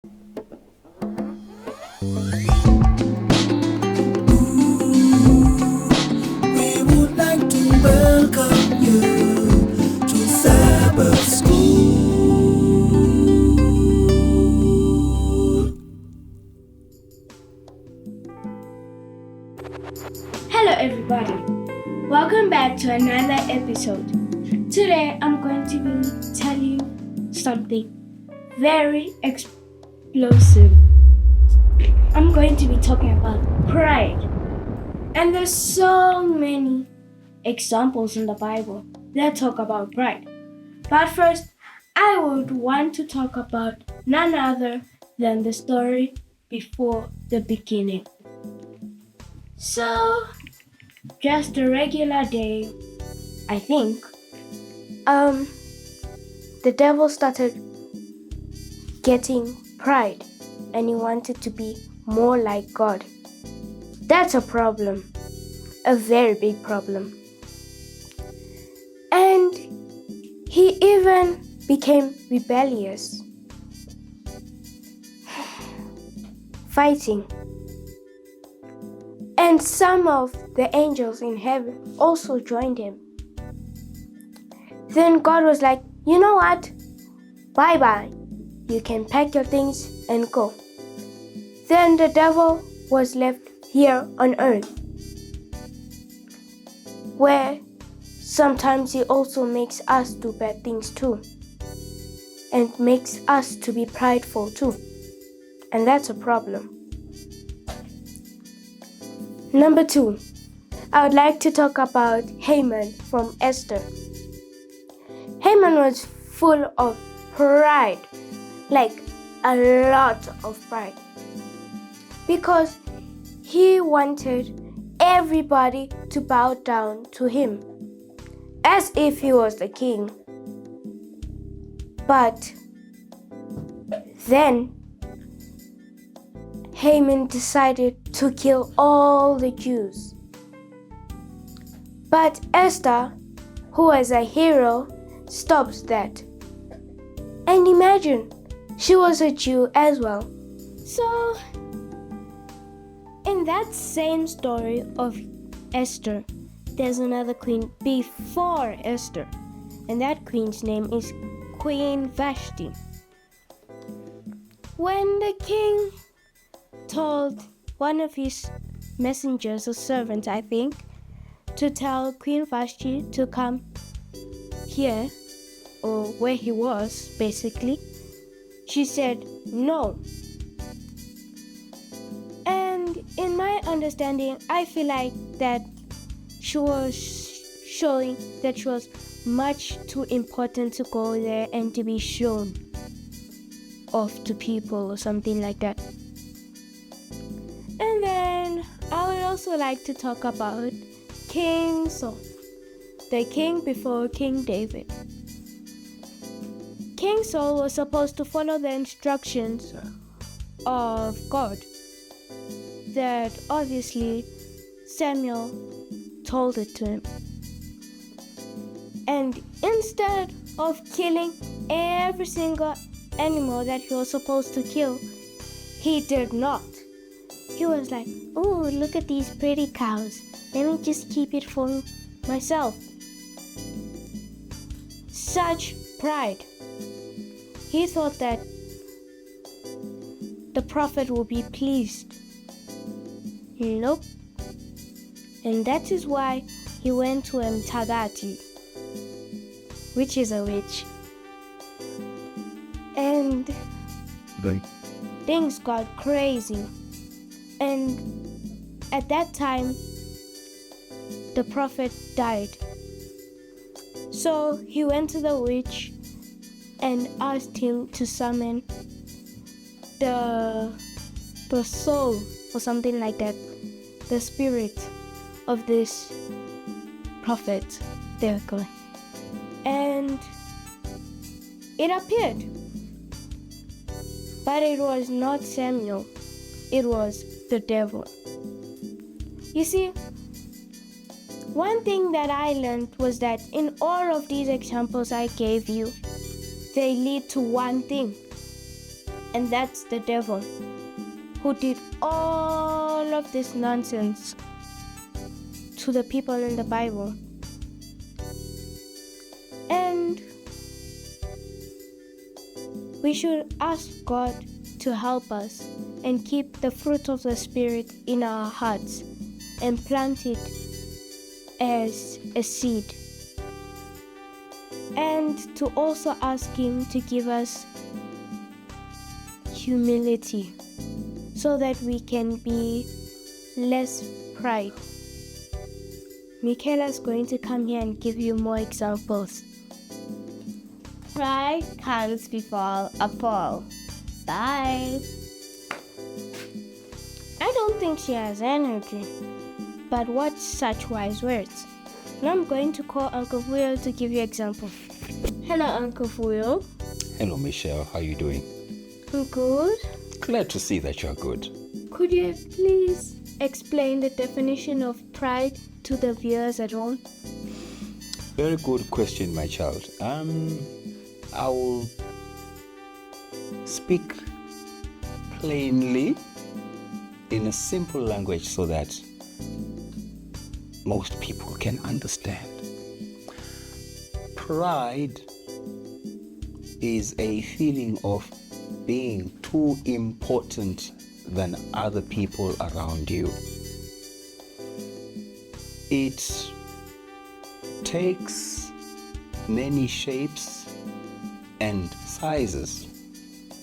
We would like to welcome you to Sabbath School. Hello everybody, welcome back to another episode. Today I'm going to be telling you something very explosive. I'm going to be talking about pride. And there's so many examples in the Bible that talk about pride. But first, I would want to talk about none other than the story before the beginning. So, just a regular day, I think. The devil started getting pride and he wanted to be more like God. That's a problem, a very big problem. And he even became rebellious, fighting. And some of the angels in heaven also joined him. Then God was like, you know what? Bye-bye. You can pack your things and go. Then the devil was left here on earth, where sometimes he also makes us do bad things too, and makes us to be prideful too. And that's a problem. Number 2, I would like to talk about Haman from Esther. Haman was full of pride, like a lot of pride, because he wanted everybody to bow down to him, as if he was the king. But then Haman decided to kill all the Jews. But Esther, who was a hero, stops that. And imagine, she was a Jew as well. So, in that same story of Esther, there's another queen before Esther, and that queen's name is Queen Vashti. When the king told one of his messengers or servants, I think, to tell Queen Vashti to come here, or where he was, basically, she said no. And in my understanding, I feel like that she was showing that she was much too important to go there and to be shown off to people or something like that. And then I would also like to talk about King Saul, the king before King David. King Saul was supposed to follow the instructions of God that obviously Samuel told it to him. And instead of killing every single animal that he was supposed to kill, he did not. He was like, oh, look at these pretty cows. Let me just keep it for myself. Such pride. He thought that the prophet would be pleased. Nope. And that is why he went to Mtagati, which is a witch. And things got crazy. And at that time, the prophet died. So he went to the witch and asked him to summon the soul or something like that, the spirit of this prophet. There we go. And it appeared. But it was not Samuel. It was the devil. You see, one thing that I learned was that in all of these examples I gave you, they lead to one thing. And that's the devil, who did all of this nonsense to the people in the Bible. And we should ask God to help us and keep the fruit of the Spirit in our hearts and plant it as a seed. And to also ask Him to give us humility so that we can be less pride. Michaela's going to come here and give you more examples. Pride comes before a fall. Bye. I don't think she has energy. But what such wise words? Now I'm going to call Uncle Fuyo to give you example. Hello, Uncle Fuyo. Hello, Michelle. How are you doing? I'm good. Glad to see that you're good. Could you please explain the definition of pride to the viewers at home? Very good question, my child. I will speak plainly in a simple language so that most people can understand. Pride is a feeling of being too important than other people around you. It takes many shapes and sizes,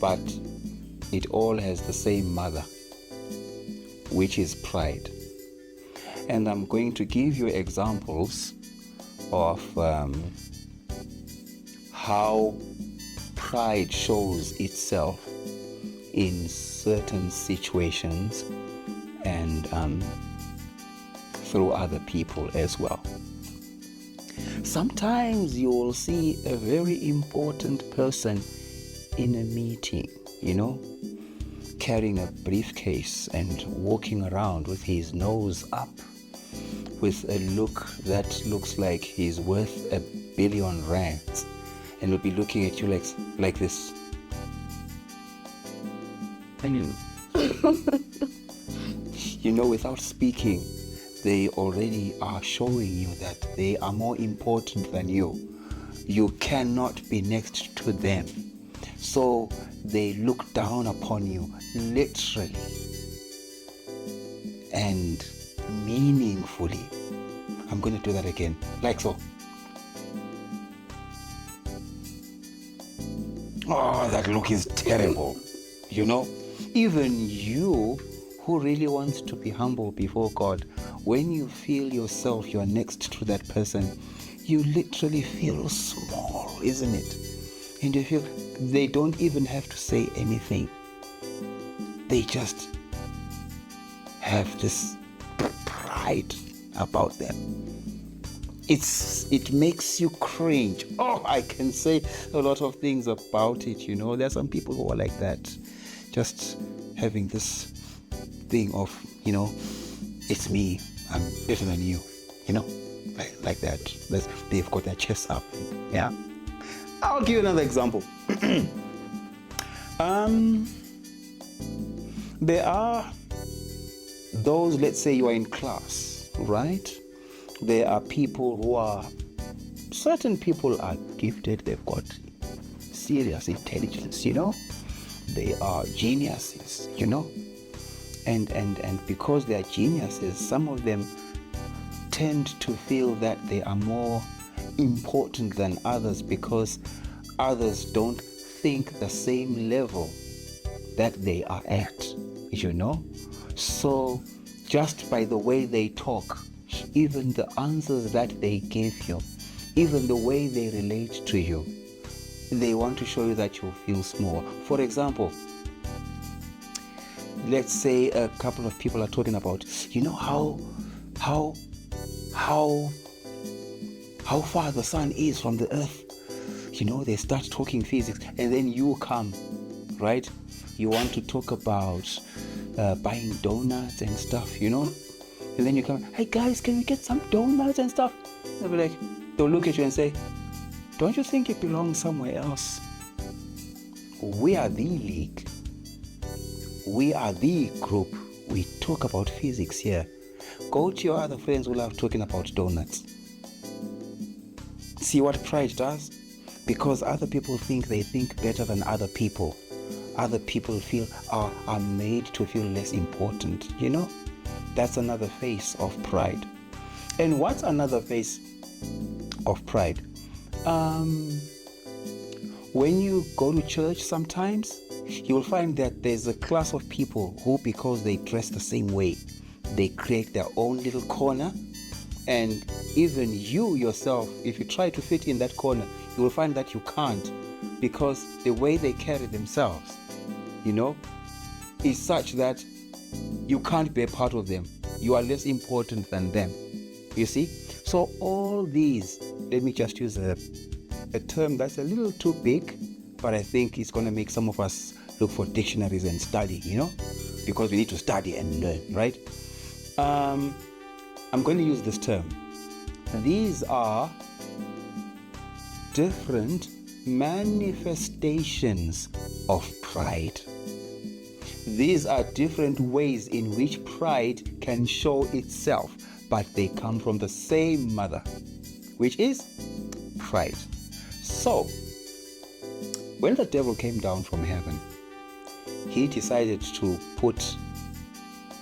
but it all has the same mother, which is pride. And I'm going to give you examples of how pride shows itself in certain situations and through other people as well. Sometimes you will see a very important person in a meeting, carrying a briefcase and walking around with his nose up, with a look that looks like he's worth R1 billion, and will be looking at you like this. And without speaking, they already are showing you that they are more important than you. You cannot be next to them. So they look down upon you, literally and meaningfully. I'm going to do that again, like so. Oh, that look is terrible. Even you who really wants to be humble before God, when you feel yourself, you're next to that person, you literally feel small, isn't it? And you feel they don't even have to say anything. They just have this pride about them. It makes you cringe. Oh, I can say a lot of things about it, There are some people who are like that, just having this thing of, it's me, I'm better than you, like that. They've got their chests up. Yeah. I'll give you another example. There are those, let's say you are in class, right? There are people certain people are gifted, they've got serious intelligence, They are geniuses, And because they are geniuses, some of them tend to feel that they are more important than others because others don't think the same level that they are at, So just by the way they talk, even the answers that they give you, even the way they relate to you, they want to show you that you feel small. For example, let's say a couple of people are talking about, how far the sun is from the earth. They start talking physics, and then you come, right? You want to talk about buying donuts and stuff, And then you come, hey guys, can we get some donuts and stuff? They'll be like, they'll look at you and say, don't you think it belongs somewhere else? We are the league. we are the group. We talk about physics here. Go to your other friends who love talking about donuts. See what pride does? Because other people think they think better than other people. Other people are made to feel less important. That's another face of pride. And what's another face of pride? When you go to church sometimes, you will find that there's a class of people who, because they dress the same way, they create their own little corner. And even you yourself, if you try to fit in that corner, you will find that you can't, because the way they carry themselves, is such that you can't be a part of them. You are less important than them. You see? So all these, let me just use a term that's a little too big, but I think it's going to make some of us look for dictionaries and study, because we need to study and learn, right? I'm going to use this term. These are different manifestations of pride. These are different ways in which pride can show itself, but they come from the same mother, which is pride. So, when the devil came down from heaven, he decided to put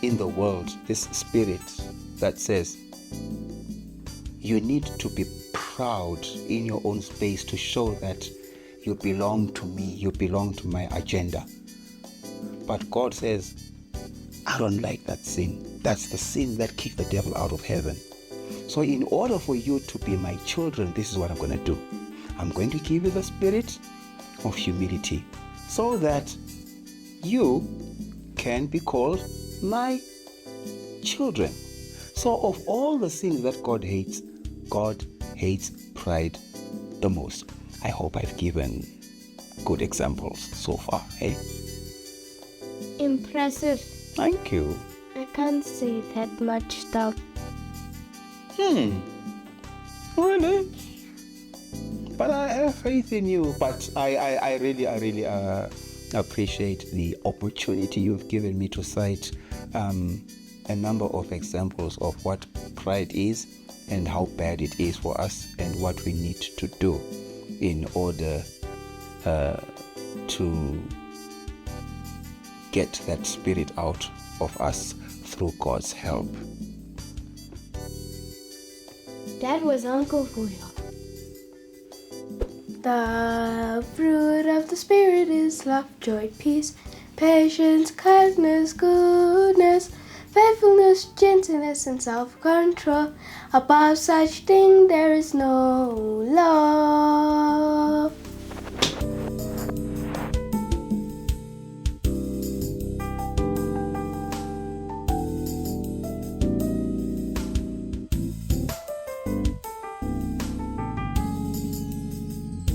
in the world this spirit that says, you need to be proud in your own space to show that you belong to me, you belong to my agenda. But God says, I don't like that sin. That's the sin that kicked the devil out of heaven. So in order for you to be my children, this is what I'm going to do. I'm going to give you the spirit of humility so that you can be called my children. So of all the sins that God hates pride the most. I hope I've given good examples so far, hey? Impressive. Thank you. I can't say that much stuff. Really? But I have faith in you. But I really appreciate the opportunity you've given me to cite a number of examples of what pride is and how bad it is for us and what we need to do in order to get that spirit out of us through God's help. That was Uncle for you. The fruit of the Spirit is love, joy, peace, patience, kindness, goodness, faithfulness, gentleness, and self-control. Above such thing there is no law.